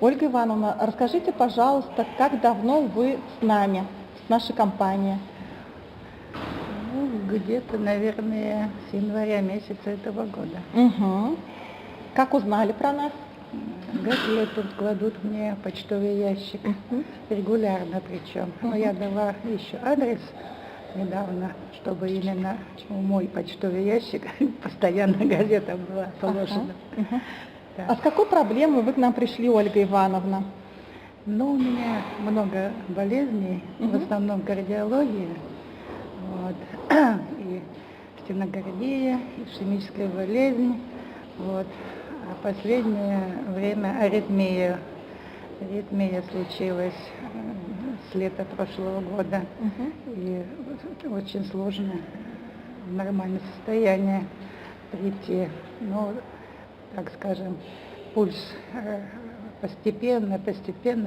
Ольга Ивановна, расскажите, пожалуйста, как давно вы с нами, с нашей компанией? Ну, где-то, наверное, с января месяца этого года. Угу. Как узнали про нас? Газеты тут кладут мне почтовый ящик, Мгм. регулярно причем. Но я дала еще адрес недавно, чтобы именно мой почтовый ящик постоянно газета была положена. Мгм. Да. А с какой проблемой вы к нам пришли, Ольга Ивановна? Ну, у меня много болезней, в Мгм. основном кардиология, вот, и стенокардия, ишемическая болезнь, вот, а последнее время аритмия. Аритмия случилась с лета прошлого года, Мгм. и очень сложно в нормальное состояние прийти. Ну, так скажем, пульс постепенно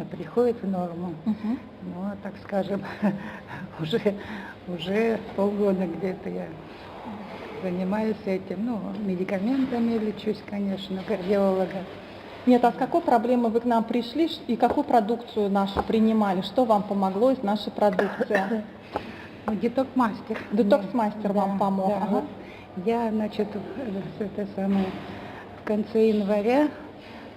приходит в норму. Мгм. Но, так скажем, уже полгода где-то я занимаюсь этим. Ну, медикаментами лечусь, конечно, кардиолога. Нет, а с какой проблемой вы к нам пришли и какую продукцию нашу принимали? Что вам помогло из нашей продукции? Ну, детокс-мастер. Детокс-мастер вам помог, Да, ага. вот я, значит, в конце января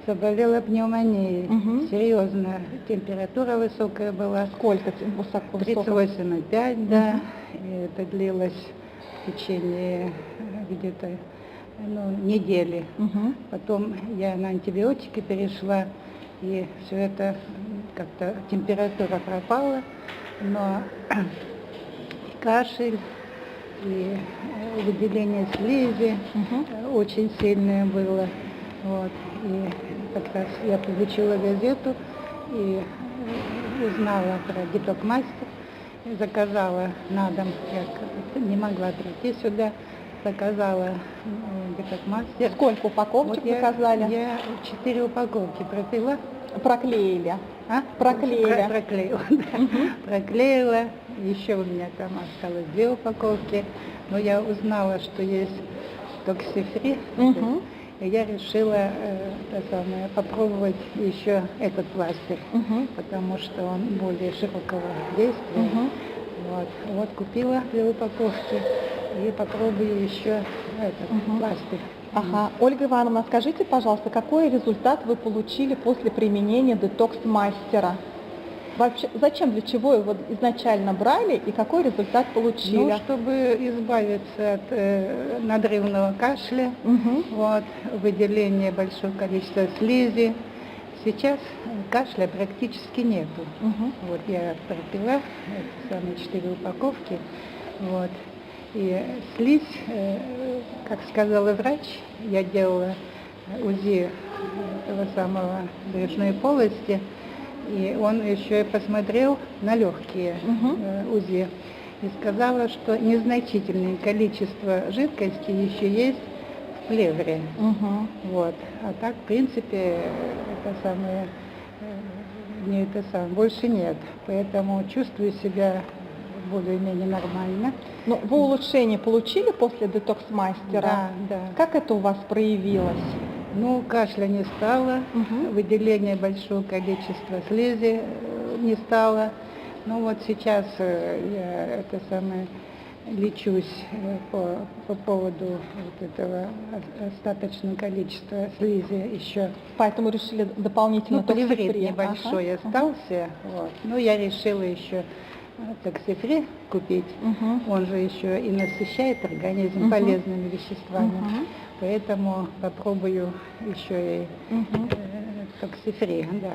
заболела пневмонией. Мгм. Серьезная температура высокая была. Сколько высоко? 38,5, да. И это длилось в течение где-то недели. Мгм. Потом я на антибиотики перешла, и все это как-то температура пропала, но и кашель, и выделение слизи Мгм. очень сильное было. Вот. И как раз я получила газету и узнала про детокс-мастер, заказала на дом, я не могла прийти сюда, заказала детокс-мастер. Сколько упаковочек Вот заказали? Я 4 упаковки пропила. Проклеили. А? Проклеили. Проклеила, да. Проклеила. Еще у меня там осталось 2 упаковки. Но я узнала, что есть токсифри. Мгм. И я решила попробовать еще этот пластырь, Мгм. потому что он более широкого действия. Мгм. Вот купила 2 упаковки и попробую еще этот пластырь. Ага. Ольга Ивановна, скажите, пожалуйста, какой результат вы получили после применения детокс-мастера? Вообще, зачем, для чего его изначально брали и какой результат получили? Ну, чтобы избавиться от надрывного кашля, Мгм. вот, выделения большого количества слизи. Сейчас кашля практически нету. Мгм. Вот я пропила эти самые 4 упаковки, вот. И слизь, как сказала врач, я делала УЗИ этого самого брюшной полости, и он еще и посмотрел на легкие УЗИ и сказала, что незначительное количество жидкости еще есть в плевре. Мгм. Вот. А так, в принципе, больше нет. Поэтому чувствую себя более-менее нормально. Ну, вы улучшение получили после детокс-мастера? Да, да. Как это у вас проявилось? Ну, кашля не стало, Мгм. выделение большого количества слизи не стало. Ну вот сейчас я лечусь по поводу вот этого остаточного количества слизи еще. Поэтому решили дополнительно Плеврит токсифри. небольшой Ага. остался. Вот. Ну, я решила еще токсифри купить. Мгм. Он же еще и насыщает организм полезными веществами. Мгм. Поэтому попробую еще и Мгм. токсифри, да,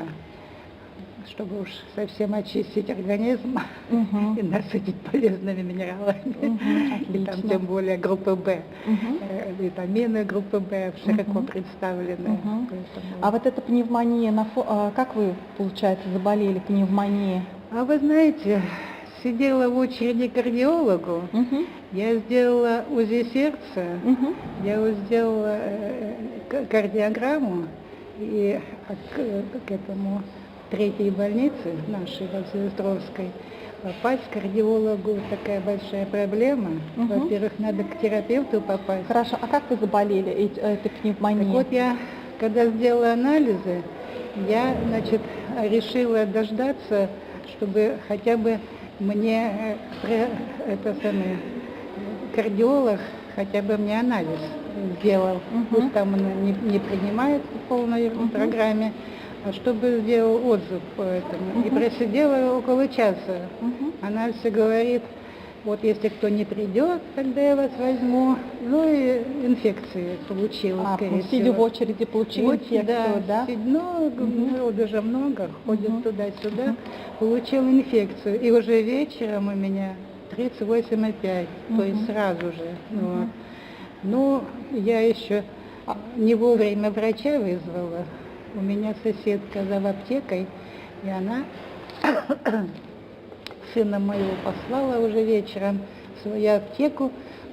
чтобы уж совсем очистить организм Мгм. и насытить полезными минералами. И там Отлично. тем более группы В. Мгм. Витамины группы В широко представлены. Мгм. Поэтому- А вот эта пневмония, как вы, получается, заболели пневмонией? А вы знаете, сидела в очереди к кардиологу, Мгм. я сделала УЗИ сердца, Мгм. я сделала кардиограмму, и к этому третьей больнице нашей, Василистровской, попасть к кардиологу такая большая проблема. Мгм. Во-первых, надо к терапевту попасть. Хорошо, а как вы заболели этой Так пневмонией? вот я, когда сделала анализы, я, значит, решила дождаться, чтобы хотя бы мне это самое, кардиолог хотя бы мне анализ сделал. Пусть там он не принимает в полной программе, а чтобы сделал отзыв по этому. И просидела около часа. Она все говорит, вот если кто не придет, тогда я вас возьму. Ну и инфекции получила, скорее всего. Сидя в очереди, получили инфекцию, да? Народу же много, ходят туда-сюда, получил инфекцию. И уже вечером у меня 38,5, то есть сразу же. Вот. Ну, я еще не вовремя врача вызвала. У меня соседка за аптекой, и она сына моего послала уже вечером в свою аптеку,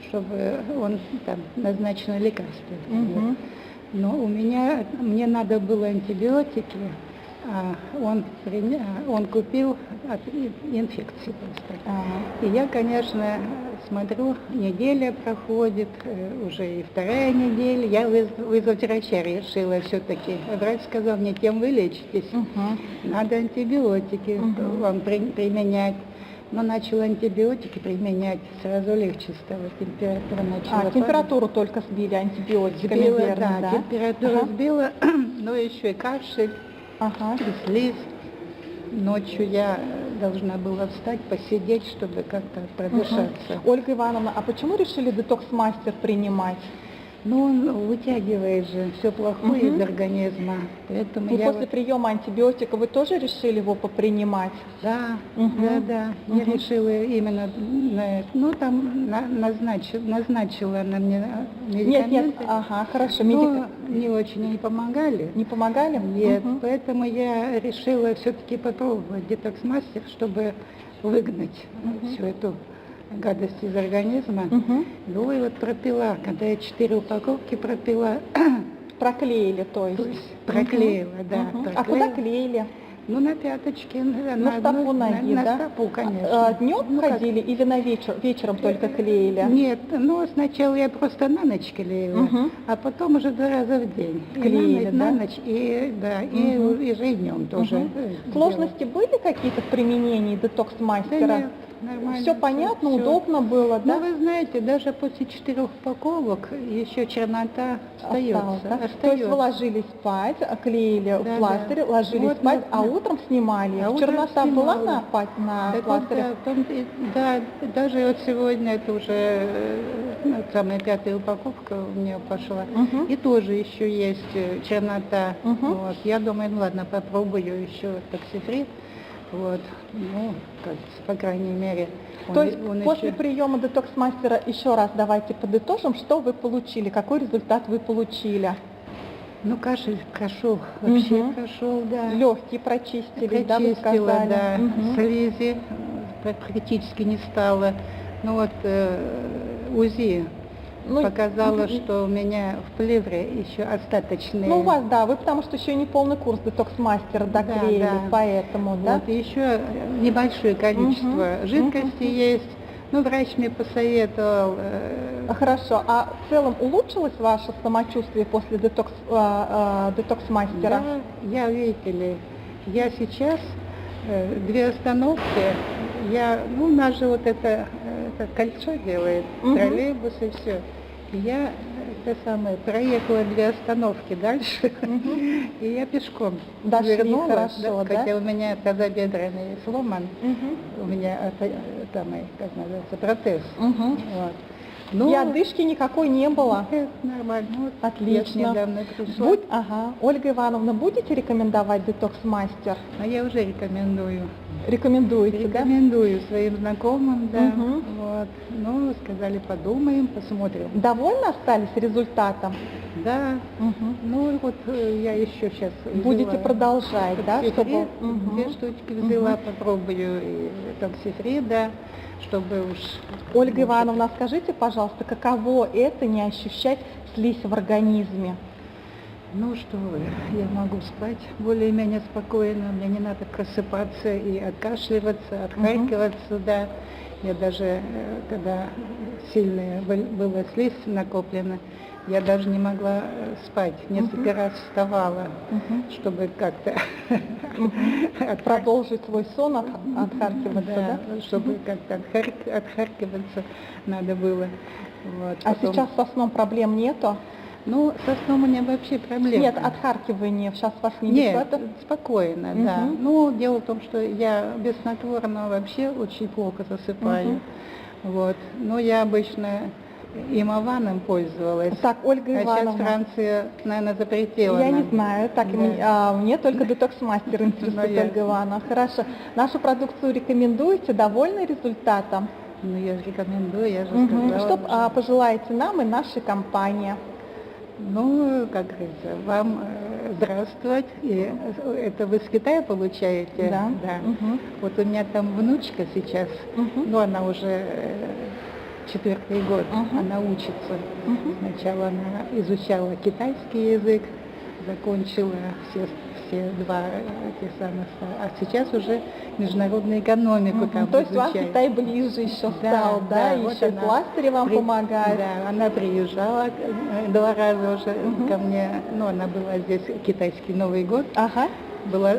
чтобы он там назначил лекарство. Но мне надо было антибиотики, а он купил от инфекции просто. И я, конечно, смотрю, неделя проходит, уже и вторая неделя. Я вызвать врача решила все-таки. Врач сказал мне, тем вы лечитесь, надо антибиотики вам применять. Но начала антибиотики применять, сразу легче стало, температура начала. Температуру только сбили антибиотиками, сбила, верно, да? Температуру сбила, но еще и кашель, и слизь. Ночью я должна была встать, посидеть, чтобы как-то продышаться. Ольга Ивановна, а почему решили детокс-мастер принимать? Ну, он вытягивает же все плохое из организма. Поэтому И после приема антибиотика вы тоже решили его попринимать? Да, да. Я решила именно, там назначила она мне медикаменты. Нет, хорошо. Но не очень не помогали. Не помогали? Нет, поэтому я решила все-таки попробовать детокс-мастер, чтобы выгнать всю эту гадость из организма. Ну и вот пропила, когда я 4 упаковки пропила. Проклеили, то есть? Проклеила, да. А куда клеили? Ну, на пяточке. На стопу ноги, да? На стопу, конечно. Днем ходили или на вечером только клеили? Нет, сначала я просто на ночь клеила, а потом уже 2 раза в день. Клеили, на ночь, и же и днем тоже. Сложности были какие-то в применении детокс-мастера? Да нет, нормально. Все понятно, удобно было, да? Ну, вы знаете, даже после 4 упаковок еще чернота остается. То есть вы ложились спать, клеили пластырь, ложились спать, а утром снимали. Чернота была на пластыре? Да, даже вот сегодня это уже самая 5-я упаковка у меня пошла. И тоже еще есть чернота. Вот. Я думаю, ну ладно, попробую еще токсифрид. Вот, по крайней мере. То есть после приема детокс-мастера, еще раз давайте подытожим, что вы получили, какой результат вы получили? Ну, кашель прошел, вообще прошел, да. Легкие прочистили, да, вы Прочистила, сказали? да. Слизи практически не стало. Ну вот УЗИ показала, что у меня в плевре еще остаточные. Ну, у вас, да, вы потому что еще не полный курс детокс-мастера доклеили, поэтому, да? Вот, еще небольшое количество жидкости есть. Ну, врач мне посоветовал. Хорошо, а в целом улучшилось ваше самочувствие после детокс-мастера? Да, видите ли, я сейчас 2 остановки, у нас же вот это кольцо делает, троллейбус и все. Я проехала 2 остановки дальше, и я пешком вернулась, хотя у меня тазобедренный сломан, у меня как называется, протез. Вот. И одышки никакой не было? Нормально. Отлично. Я недавно пришла. Ольга Ивановна, будете рекомендовать детокс-мастер? А я уже рекомендую. Рекомендуете, да? Рекомендую своим знакомым, да. Вот. Ну, сказали, подумаем, посмотрим. Довольны остались результатом? Да. Ну, вот я еще сейчас будете продолжать, да? Чтобы 2 штучки взяла, попробую и токсифрид, да, чтобы уж... Ольга Ивановна, скажите, пожалуйста, каково это не ощущать слизь в организме? Ну что вы, я могу спать более-менее спокойно, мне не надо просыпаться и откашливаться, отхаркиваться, да. Я даже, когда сильная была слизь накоплена, я даже не могла спать. Несколько раз вставала, чтобы как-то Продолжить свой сон, отхаркиваться, да? да, чтобы как-то отхаркиваться надо было. Вот, А потом- сейчас со сном проблем нету? Ну, со сном у меня вообще проблем. Нет, отхаркивание сейчас вас не Нет, беспокоит? спокойно, да. Мгм. Ну, дело в том, что я без снотворного вообще очень плохо засыпаю. Вот. Но я обычно имованом пользовалась. Так, Ольга А сейчас Ивановна, Франция, наверное, запретила. я не нам. знаю, так, Да. мне только детокс-мастер интересует, Ну, Ольга Ивановна. Хорошо. Нашу продукцию рекомендуете? Довольны результатом? Ну, я же рекомендую, я же Мгм. сказала. Что уже. пожелаете нам и нашей компании? Ну, как говорится, вам здравствовать. И это вы с Китая получаете? Да. Да. Мгм. Вот у меня там внучка сейчас, Мгм. ну, она уже 4-й год, Мгм. она учится. Мгм. Сначала она изучала китайский язык, закончила все два этих самых, а сейчас уже международную экономику там То есть вам изучает. Китай ближе еще Да, стал, да? да, вот Еще и она пластыри вам помогают. Да, она приезжала 2 раза уже ко мне, ну, она была здесь, китайский Новый год, Ага.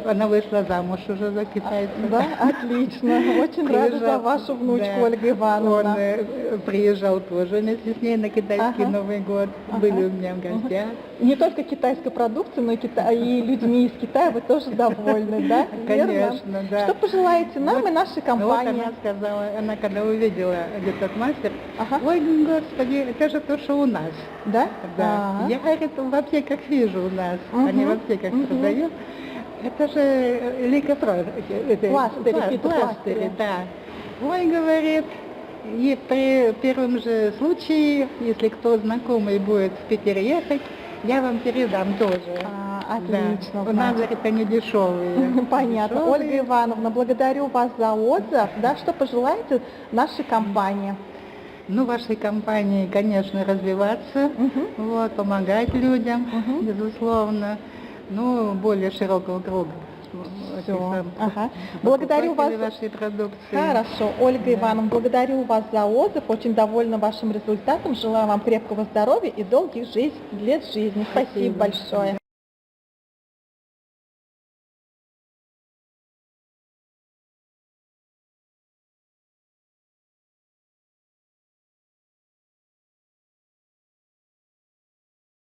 она вышла замуж уже за китайца. Да, отлично. Очень рада за вашу внучку, да, Ольга Ивановна. Он приезжал тоже вместе с ней на китайский Ага. Новый год, Ага. были у меня в гостях. Не только китайской продукцией, но и людьми из Китая вы тоже довольны, да? Верно? Конечно, да. Что пожелаете нам Вот- и нашей Вот компании? она сказала, она когда увидела этот мастер, Ага. ой, господи, это же то, что у нас. Да? Да. А. Я, говорит, в аптеках вижу у нас, Мгм. они в аптеках Мгм. продают. Это же лейкотрон, Пластыри, пластыри, фитопластыри. да. Ой, говорит, и при первом же случае, если кто знакомый будет в Питер ехать, я вам передам тоже. Отлично. Да. У нас, говорит, они дешевые. Понятно. Дешевые. Ольга Ивановна, благодарю вас за отзыв. Да, что пожелаете нашей компании? Ну, вашей компании, конечно, развиваться, вот, помогать людям, безусловно, ну, более широкого круга. Всё. Ага. Благодарю вас. Вашей продукции. Хорошо, Ольга Ивановна, благодарю вас за отзыв, очень довольна вашим результатом, желаю вам крепкого здоровья и долгих лет жизни. Спасибо большое.